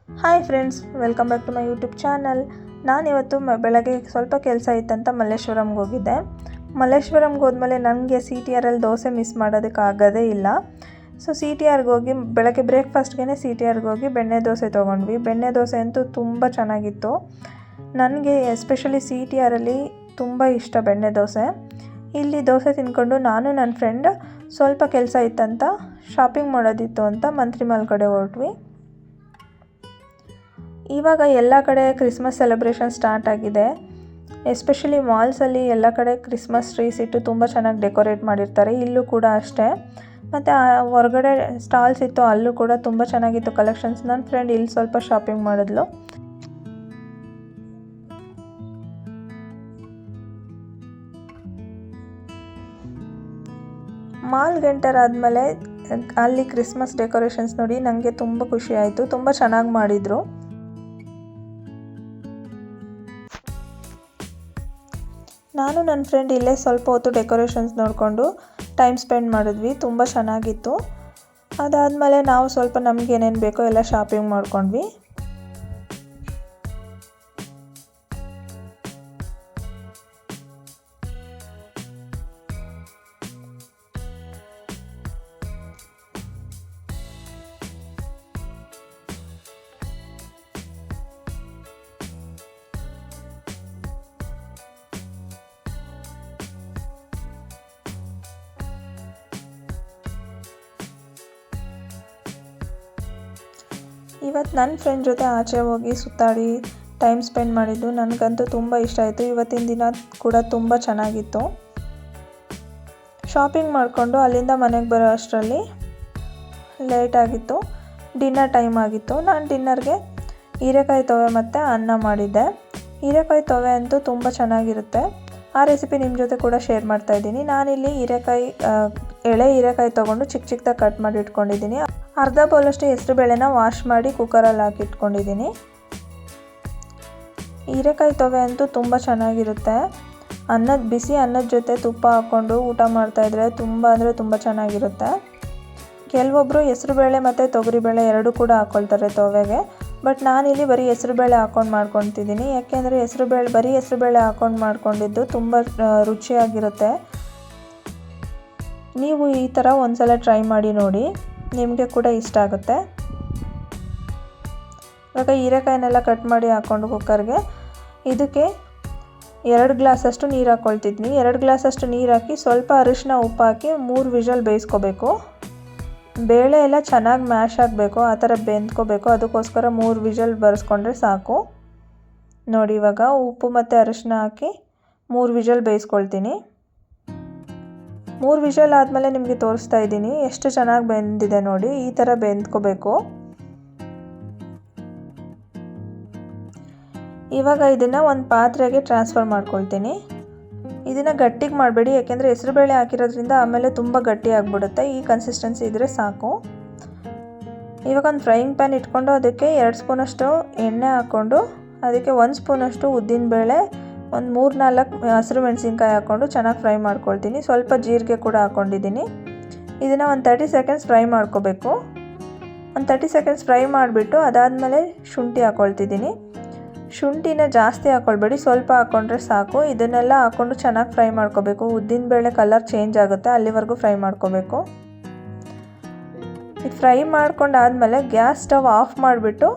Hi friends, welcome back to my YouTube channel. ನಾನಿವತ್ತು ಬೆಳಗ್ಗೆ ಸ್ವಲ್ಪ ಕೆಲಸ ಇತ್ತಂತ ಮಲ್ಲೇಶ್ವರಂಗೆ ಹೋಗಿದ್ದೆ. ಮಲ್ಲೇಶ್ವರಂಗೆ ಹೋದ್ಮೇಲೆ ನನಗೆ CTRಲ್ಲಿ ದೋಸೆ ಮಿಸ್ ಮಾಡೋದಕ್ಕಾಗೋದೇ ಇಲ್ಲ. ಸೊ CTRಗೆ ಹೋಗಿ ಬೆಳಗ್ಗೆ ಬ್ರೇಕ್ಫಾಸ್ಟ್ಗೆ CTRಗೆ ಹೋಗಿ ಬೆಣ್ಣೆ ದೋಸೆ ತೊಗೊಂಡ್ವಿ. ಬೆಣ್ಣೆ ದೋಸೆ ಅಂತೂ ತುಂಬ ಚೆನ್ನಾಗಿತ್ತು. ನನಗೆ ಎಸ್ಪೆಷಲಿ CTRಲ್ಲಿ ತುಂಬ ಇಷ್ಟ ಬೆಣ್ಣೆ ದೋಸೆ. ಇಲ್ಲಿ ದೋಸೆ ತಿಂದ್ಕೊಂಡು ನಾನು ನನ್ನ ಫ್ರೆಂಡ್ ಸ್ವಲ್ಪ ಕೆಲಸ ಇತ್ತಂತ ಶಾಪಿಂಗ್ ಮಾಡೋದಿತ್ತು ಅಂತ ಮಂತ್ರಿ ಮಾಲ್ ಕಡೆ ಹೊರಟ್ವಿ. ಇವಾಗ ಎಲ್ಲ ಕಡೆ ಕ್ರಿಸ್ಮಸ್ ಸೆಲೆಬ್ರೇಷನ್ ಸ್ಟಾರ್ಟ್ ಆಗಿದೆ. ಎಸ್ಪೆಷಲಿ ಮಾಲ್ಸಲ್ಲಿ ಎಲ್ಲ ಕಡೆ ಕ್ರಿಸ್ಮಸ್ ಟ್ರೀಸ್ ಇಟ್ಟು ತುಂಬ ಚೆನ್ನಾಗಿ ಡೆಕೋರೇಟ್ ಮಾಡಿರ್ತಾರೆ. ಇಲ್ಲೂ ಕೂಡ ಅಷ್ಟೇ. ಮತ್ತು ಹೊರಗಡೆ ಸ್ಟಾಲ್ಸ್ ಇತ್ತು, ಅಲ್ಲೂ ಕೂಡ ತುಂಬ ಚೆನ್ನಾಗಿತ್ತು ಕಲೆಕ್ಷನ್ಸ್. ನನ್ನ ಫ್ರೆಂಡ್ ಇಲ್ಲಿ ಸ್ವಲ್ಪ ಶಾಪಿಂಗ್ ಮಾಡಿದ್ಲು. ಮಾಲ್ಗೆ ಎಂಟರ್ ಆದಮೇಲೆ ಅಲ್ಲಿ ಕ್ರಿಸ್ಮಸ್ ಡೆಕೋರೇಷನ್ಸ್ ನೋಡಿ ನನಗೆ ತುಂಬ ಖುಷಿ ಆಯಿತು. ತುಂಬ ಚೆನ್ನಾಗಿ ಮಾಡಿದರು. ನಾನು ನನ್ನ ಫ್ರೆಂಡ್ ಇಲ್ಲೇ ಸ್ವಲ್ಪ ಹೊತ್ತು ಡೆಕೋರೇಷನ್ಸ್ ನೋಡಿಕೊಂಡು ಟೈಮ್ ಸ್ಪೆಂಡ್ ಮಾಡಿದ್ವಿ. ತುಂಬ ಚೆನ್ನಾಗಿತ್ತು. ಅದಾದಮೇಲೆ ನಾವು ಸ್ವಲ್ಪ ನಮ್ಗೆ ಏನೇನು ಬೇಕೋ ಎಲ್ಲ ಶಾಪಿಂಗ್ ಮಾಡ್ಕೊಂಡ್ವಿ. ಇವತ್ತು ನನ್ನ ಫ್ರೆಂಡ್ ಜೊತೆ ಆಚೆ ಹೋಗಿ ಸುತ್ತಾಡಿ ಟೈಮ್ ಸ್ಪೆಂಡ್ ಮಾಡಿದ್ದು ನನಗಂತೂ ತುಂಬ ಇಷ್ಟ ಆಯಿತು. ಇವತ್ತಿನ ದಿನ ಕೂಡ ತುಂಬ ಚೆನ್ನಾಗಿತ್ತು. ಶಾಪಿಂಗ್ ಮಾಡಿಕೊಂಡು ಅಲ್ಲಿಂದ ಮನೆಗೆ ಬರೋ ಅಷ್ಟರಲ್ಲಿ ಲೇಟ್ ಆಗಿತ್ತು. ಡಿನ್ನರ್ ಟೈಮ್ ಆಗಿತ್ತು. ನಾನು ಡಿನ್ನರ್ಗೆ ಹೀರೆಕಾಯಿ ತೊವೆ ಮತ್ತು ಅನ್ನ ಮಾಡಿದ್ದೆ. ಹೀರೆಕಾಯಿ ತೊವೆ ಅಂತೂ ತುಂಬ ಚೆನ್ನಾಗಿರುತ್ತೆ. ಆ ರೆಸಿಪಿ ನಿಮ್ಮ ಜೊತೆ ಕೂಡ ಶೇರ್ ಮಾಡ್ತಾಯಿದ್ದೀನಿ. ನಾನಿಲ್ಲಿ ಎಳೆ ಹೀರೆಕಾಯಿ ತೊಗೊಂಡು ಚಿಕ್ಕ ಚಿಕ್ಕದಾಗಿ ಕಟ್ ಮಾಡಿ ಇಟ್ಕೊಂಡಿದ್ದೀನಿ. ಅರ್ಧ ಬೌಲಷ್ಟು ಹೆಸರುಬೇಳೆನ ವಾಶ್ ಮಾಡಿ ಕುಕ್ಕರಲ್ಲಿ ಹಾಕಿ ಇಟ್ಕೊಂಡಿದ್ದೀನಿ. ಹೀರೆಕಾಯಿ ತೊವೆ ಅಂತೂ ತುಂಬ ಚೆನ್ನಾಗಿರುತ್ತೆ. ಬಿಸಿ ಅನ್ನದ ಜೊತೆ ತುಪ್ಪ ಹಾಕ್ಕೊಂಡು ಊಟ ಮಾಡ್ತಾಯಿದ್ರೆ ತುಂಬ ಅಂದರೆ ತುಂಬ ಚೆನ್ನಾಗಿರುತ್ತೆ. ಕೆಲವೊಬ್ಬರು ಹೆಸರುಬೇಳೆ ಮತ್ತು ತೊಗರಿಬೇಳೆ ಎರಡೂ ಕೂಡ ಹಾಕ್ಕೊಳ್ತಾರೆ ತೊವೆಗೆ. ಬಟ್ ನಾನಿಲ್ಲಿ ಬರೀ ಹೆಸರುಬೇಳೆ ಹಾಕ್ಕೊಂಡು ಮಾಡ್ಕೊತಿದ್ದೀನಿ. ಯಾಕೆಂದರೆ ಬರೀ ಹೆಸರುಬೇಳೆ ಹಾಕ್ಕೊಂಡು ಮಾಡ್ಕೊಂಡಿದ್ದು ತುಂಬ ರುಚಿಯಾಗಿರುತ್ತೆ. ನೀವು ಈ ಥರ ಒಂದ್ಸಲ ಟ್ರೈ ಮಾಡಿ ನೋಡಿ, ನಿಮಗೆ ಕೂಡ ಇಷ್ಟ ಆಗುತ್ತೆ. ಇವಾಗ ಹೀರೆಕಾಯಿನೆಲ್ಲ ಕಟ್ ಮಾಡಿ ಹಾಕ್ಕೊಂಡು ಕುಕ್ಕರ್ಗೆ ಇದಕ್ಕೆ 2 ಗ್ಲಾಸಷ್ಟು ನೀರು ಹಾಕ್ಕೊಳ್ತಿದ್ನಿ. 2 ಗ್ಲಾಸಷ್ಟು ನೀರು ಹಾಕಿ ಸ್ವಲ್ಪ ಅರಿಶಿನ ಉಪ್ಪು ಹಾಕಿ 3 ವಿಷಲ್ ಬೇಯಿಸ್ಕೋಬೇಕು. ಬೇಳೆ ಎಲ್ಲ ಚೆನ್ನಾಗಿ ಮ್ಯಾಶ್ ಆಗಬೇಕು, ಆ ಥರ ಬೆಂದ್ಕೋಬೇಕು. ಅದಕ್ಕೋಸ್ಕರ 3 ವಿಷಲ್ ಬರೆಸ್ಕೊಂಡ್ರೆ ಸಾಕು. ನೋಡಿ, ಇವಾಗ ಉಪ್ಪು ಮತ್ತು ಅರಿಶಿನ ಹಾಕಿ 3 ವಿಷಲ್ ಬೇಯಿಸ್ಕೊಳ್ತೀನಿ. 3 ವಿಷಲ್ ಆದಮೇಲೆ ನಿಮಗೆ ತೋರಿಸ್ತಾ ಇದ್ದೀನಿ ಎಷ್ಟು ಚೆನ್ನಾಗಿ ಬೆಂದಿದೆ ನೋಡಿ. ಈ ಥರ ಬೆಂದ್ಕೋಬೇಕು. ಇವಾಗ ಇದನ್ನು ಒಂದು ಪಾತ್ರೆಗೆ ಟ್ರಾನ್ಸ್ಫರ್ ಮಾಡ್ಕೊಳ್ತೀನಿ. ಇದನ್ನು ಗಟ್ಟಿಗೆ ಮಾಡಬೇಡಿ, ಯಾಕೆಂದರೆ ಹೆಸರುಬೇಳೆ ಹಾಕಿರೋದ್ರಿಂದ ಆಮೇಲೆ ತುಂಬ ಗಟ್ಟಿ ಆಗಿಬಿಡುತ್ತೆ. ಈ ಕನ್ಸಿಸ್ಟೆನ್ಸಿ ಇದ್ದರೆ ಸಾಕು. ಇವಾಗ ಒಂದು ಫ್ರೈಯಿಂಗ್ ಪ್ಯಾನ್ ಇಟ್ಕೊಂಡು ಅದಕ್ಕೆ 2 ಸ್ಪೂನಷ್ಟು ಎಣ್ಣೆ ಹಾಕ್ಕೊಂಡು ಅದಕ್ಕೆ 1 ಸ್ಪೂನಷ್ಟು ಉದ್ದಿನಬೇಳೆ, ಒಂದು 3-4 ಹಸಿರು ಮೆಣಸಿನ್ಕಾಯಿ ಹಾಕ್ಕೊಂಡು ಚೆನ್ನಾಗಿ ಫ್ರೈ ಮಾಡ್ಕೊಳ್ತೀನಿ. ಸ್ವಲ್ಪ ಜೀರಿಗೆ ಕೂಡ ಹಾಕ್ಕೊಂಡಿದ್ದೀನಿ. ಇದನ್ನು ಒಂದು 30 ಸೆಕೆಂಡ್ಸ್ ಫ್ರೈ ಮಾಡ್ಕೋಬೇಕು. ಒಂದು 30 ಸೆಕೆಂಡ್ಸ್ ಫ್ರೈ ಮಾಡಿಬಿಟ್ಟು ಅದಾದಮೇಲೆ ಶುಂಠಿ ಹಾಕ್ಕೊಳ್ತಿದ್ದೀನಿ. ಶುಂಠಿನ ಜಾಸ್ತಿ ಹಾಕ್ಕೊಳ್ಬೇಡಿ, ಸ್ವಲ್ಪ ಹಾಕ್ಕೊಂಡ್ರೆ ಸಾಕು. ಇದನ್ನೆಲ್ಲ ಹಾಕ್ಕೊಂಡು ಚೆನ್ನಾಗಿ ಫ್ರೈ ಮಾಡ್ಕೋಬೇಕು. ಉದ್ದಿನಬೇಳೆ ಕಲರ್ ಚೇಂಜ್ ಆಗುತ್ತೆ, ಅಲ್ಲಿವರೆಗೂ ಫ್ರೈ ಮಾಡ್ಕೋಬೇಕು. ಇದು ಫ್ರೈ ಮಾಡ್ಕೊಂಡಾದಮೇಲೆ ಗ್ಯಾಸ್ ಸ್ಟವ್ ಆಫ್ ಮಾಡಿಬಿಟ್ಟು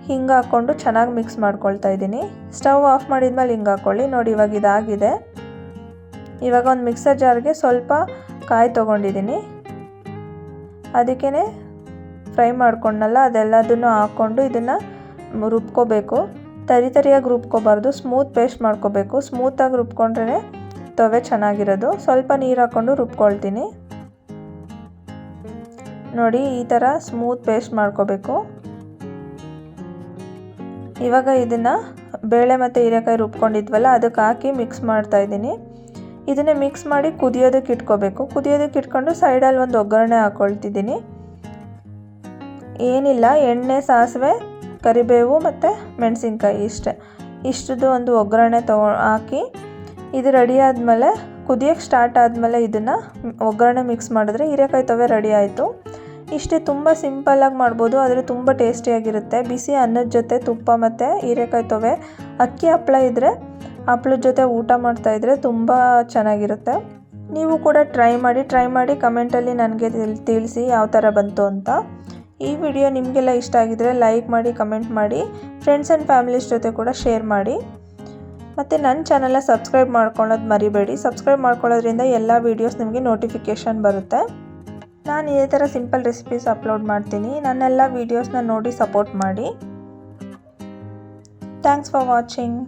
ಹಿಂಗೆ ಹಾಕ್ಕೊಂಡು ಚೆನ್ನಾಗಿ ಮಿಕ್ಸ್ ಮಾಡ್ಕೊಳ್ತಾ ಇದ್ದೀನಿ. ಸ್ಟವ್ ಆಫ್ ಮಾಡಿದ್ಮೇಲೆ ಹಿಂಗೆ ಹಾಕ್ಕೊಳ್ಳಿ. ನೋಡಿ, ಇವಾಗ ಇದಾಗಿದೆ. ಇವಾಗ ಒಂದು ಮಿಕ್ಸರ್ ಜಾರ್ಗೆ ಸ್ವಲ್ಪ ಕಾಯಿ ತೊಗೊಂಡಿದ್ದೀನಿ. ಅದಕ್ಕೇ ಫ್ರೈ ಮಾಡ್ಕೊಂಡಲ್ಲ ಅದೆಲ್ಲದನ್ನು ಹಾಕ್ಕೊಂಡು ಇದನ್ನು ರುಬ್ಕೋಬೇಕು. ತರಿಯಾಗಿ ರುಬ್ಕೋಬಾರ್ದು, ಸ್ಮೂತ್ ಪೇಸ್ಟ್ ಮಾಡ್ಕೋಬೇಕು. ಸ್ಮೂತಾಗಿ ರುಬ್ಕೊಂಡ್ರೆ ತೊವೆ ಚೆನ್ನಾಗಿರೋದು. ಸ್ವಲ್ಪ ನೀರು ಹಾಕ್ಕೊಂಡು ರುಬ್ಕೊಳ್ತೀನಿ. ನೋಡಿ, ಈ ಥರ ಸ್ಮೂತ್ ಪೇಸ್ಟ್ ಮಾಡ್ಕೋಬೇಕು. ಇವಾಗ ಇದನ್ನು ಬೇಳೆ ಮತ್ತು ಹೀರೆಕಾಯಿ ರುಬ್ಕೊಂಡಿದ್ವಲ್ಲ ಅದಕ್ಕೆ ಹಾಕಿ ಮಿಕ್ಸ್ ಮಾಡ್ತಾಯಿದ್ದೀನಿ. ಇದನ್ನೇ ಮಿಕ್ಸ್ ಮಾಡಿ ಕುದಿಯೋದಕ್ಕೆ ಇಟ್ಕೋಬೇಕು. ಕುದಿಯೋದಕ್ಕೆ ಇಟ್ಕೊಂಡು ಸೈಡಲ್ಲಿ ಒಂದು ಒಗ್ಗರಣೆ ಹಾಕ್ಕೊಳ್ತಿದ್ದೀನಿ. ಏನಿಲ್ಲ, ಎಣ್ಣೆ, ಸಾಸಿವೆ, ಕರಿಬೇವು ಮತ್ತು ಮೆಣಸಿನ್ಕಾಯಿ ಇಷ್ಟದ್ದು ಒಂದು ಒಗ್ಗರಣೆ ಹಾಕಿ ಇದು ರೆಡಿ ಆದಮೇಲೆ ಕುದಿಯೋಕ್ಕೆ ಸ್ಟಾರ್ಟ್ ಆದಮೇಲೆ ಇದನ್ನು ಒಗ್ಗರಣೆ ಮಿಕ್ಸ್ ಮಾಡಿದ್ರೆ ಹೀರೆಕಾಯಿ ತೊವೆ ರೆಡಿ ಆಯಿತು. ಇಷ್ಟೇ, ತುಂಬ ಸಿಂಪಲ್ಲಾಗಿ ಮಾಡ್ಬೋದು, ಆದರೆ ತುಂಬ ಟೇಸ್ಟಿಯಾಗಿರುತ್ತೆ. ಬಿಸಿ ಅನ್ನದ ಜೊತೆ ತುಪ್ಪ ಮತ್ತು ಹೀರೆಕಾಯಿ ತೊವೆ, ಅಕ್ಕಿ ಹಪ್ಪಳ ಇದ್ದರೆ ಹಪ್ಪಳದ ಜೊತೆ ಊಟ ಮಾಡ್ತಾಯಿದ್ರೆ ತುಂಬ ಚೆನ್ನಾಗಿರುತ್ತೆ. ನೀವು ಕೂಡ ಟ್ರೈ ಮಾಡಿ ಕಮೆಂಟಲ್ಲಿ ನನಗೆ ತಿಳಿಸಿ ಯಾವ ಥರ ಬಂತು ಅಂತ. ಈ ವಿಡಿಯೋ ನಿಮಗೆಲ್ಲ ಇಷ್ಟ ಆಗಿದರೆ ಲೈಕ್ ಮಾಡಿ, ಕಮೆಂಟ್ ಮಾಡಿ, ಫ್ರೆಂಡ್ಸ್ ಆ್ಯಂಡ್ ಫ್ಯಾಮಿಲೀಸ್ ಜೊತೆ ಕೂಡ ಶೇರ್ ಮಾಡಿ. ಮತ್ತು ನನ್ನ ಚಾನಲ್ನ ಸಬ್ಸ್ಕ್ರೈಬ್ ಮಾಡ್ಕೊಳ್ಳೋದು ಮರಿಬೇಡಿ. ಸಬ್ಸ್ಕ್ರೈಬ್ ಮಾಡ್ಕೊಳ್ಳೋದ್ರಿಂದ ಎಲ್ಲ ವೀಡಿಯೋಸ್ ನಿಮಗೆ ನೋಟಿಫಿಕೇಷನ್ ಬರುತ್ತೆ. ನಾನು ಇದೇ ಥರ ಸಿಂಪಲ್ ರೆಸಿಪೀಸ್ ಅಪ್ಲೋಡ್ ಮಾಡ್ತೀನಿ. ನನ್ನೆಲ್ಲ ವೀಡಿಯೋಸ್ನ ನೋಡಿ ಸಪೋರ್ಟ್ ಮಾಡಿ. Thanks for watching.